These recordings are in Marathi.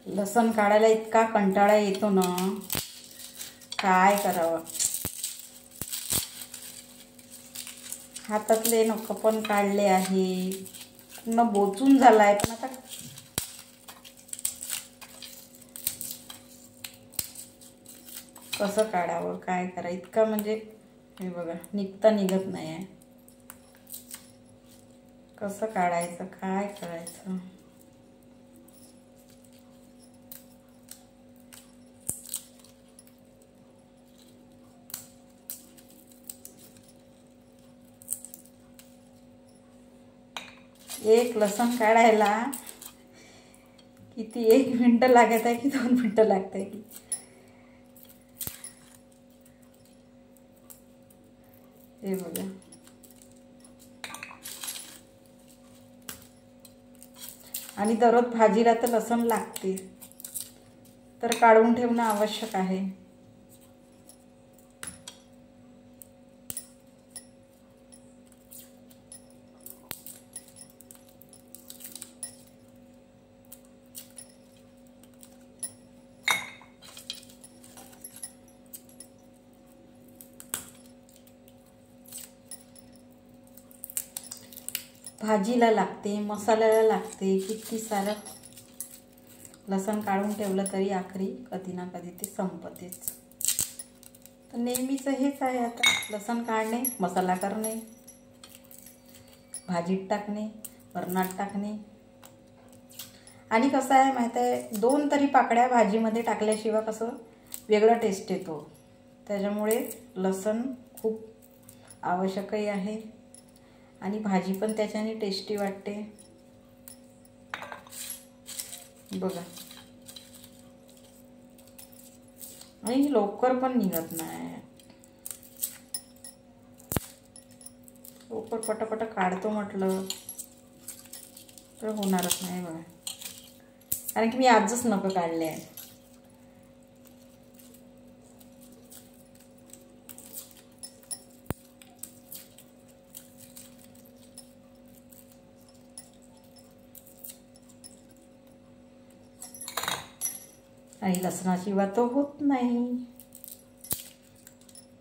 लसण काढायला इतका कंटाळा येतो ना, काय करावं. हातातले नख पण काढले आहे, पूर्ण बोचून झालाय. पण आता कसं काढावं, काय करा. इतका म्हणजे हे बघा, निघत नाही आहे. कसं काढायचं, काय करायचं. एक लसण काढायला किती 1 मिनिट लागत आहे की 2 मिनिटं लागत आहे की. हे बघा, आणि दररोज भाजीला तर लसण लागते, तर काढून ठेवणं आवश्यक आहे. भाजीला लागते, मसाल्याला लागते, किती सारं लसण काढून ठेवलं तरी आखरी कधी ना कधी ते संपतेच. तर नेहमीचं हेच आहे आता, लसण काढणे, मसाला करणे, भाजीत टाकणे, वरणात टाकणे. आणि कसं आहे माहीत आहे, 2 तरी पाकळ्या भाजीमध्ये टाकल्याशिवाय कसं वेगळा टेस्ट येतो. त्याच्यामुळे लसण खूप आवश्यकही आहे आणि भाजी पण त्याच्याने टेस्टी वाटते. बघा, आणि लवकर पण निघत नाही. लवकर पटापट काढतो म्हटलं तर होणारच नाही बघा, कारण की मी आजच नखं काढले आहे. आणि लसणाशिवाय तो होत नाही,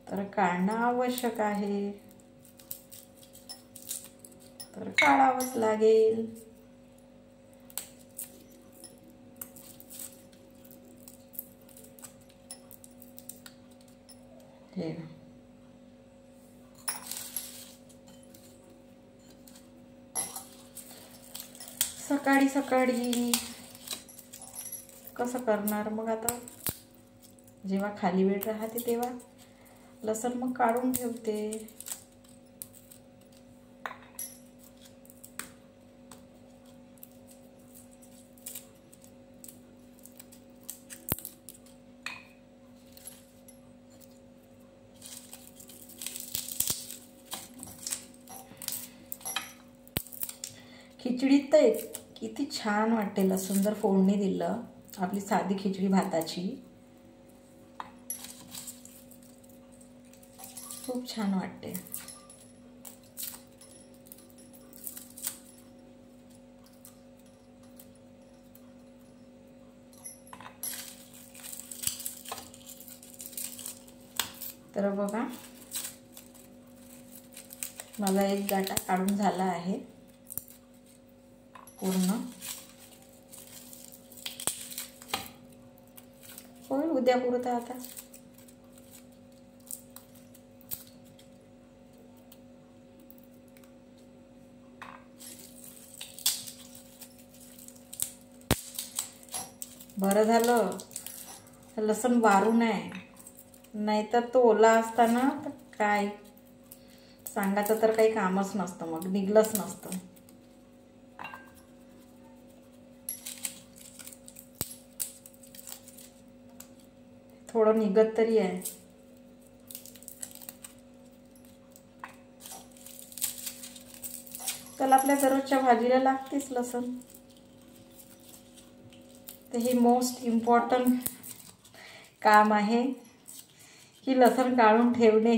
तर काढणं आवश्यक आहे, तर काढावंच लागेल. हे सकाळी सकाळी कसं करणार मग आता. जेव्हा खाली वेळ राहते तेव्हा लसण मग काढून ठेवते. खिचडीत तर किती छान वाटते लसूण जर फोडणी दिलं, आपली साधी खिचडी भाताची खूप छान वाटते. तर बघा, माझा एक गाठा काढून झाला आहे पूर्ण. होईल उद्या पुरतं आता. बरं झालं लसण वारू नये, नाहीतर तो ओला असताना तर काय सांगायचं तर काही कामच नसतं, मग निघलंच नसतं. थोडं निघत तरी आहे. तर आपल्या दररोजच्या भाजीला लागतेच लसण. तर हे मोस्ट इम्पॉर्टंट काम आहे की लसण काढून ठेवणे.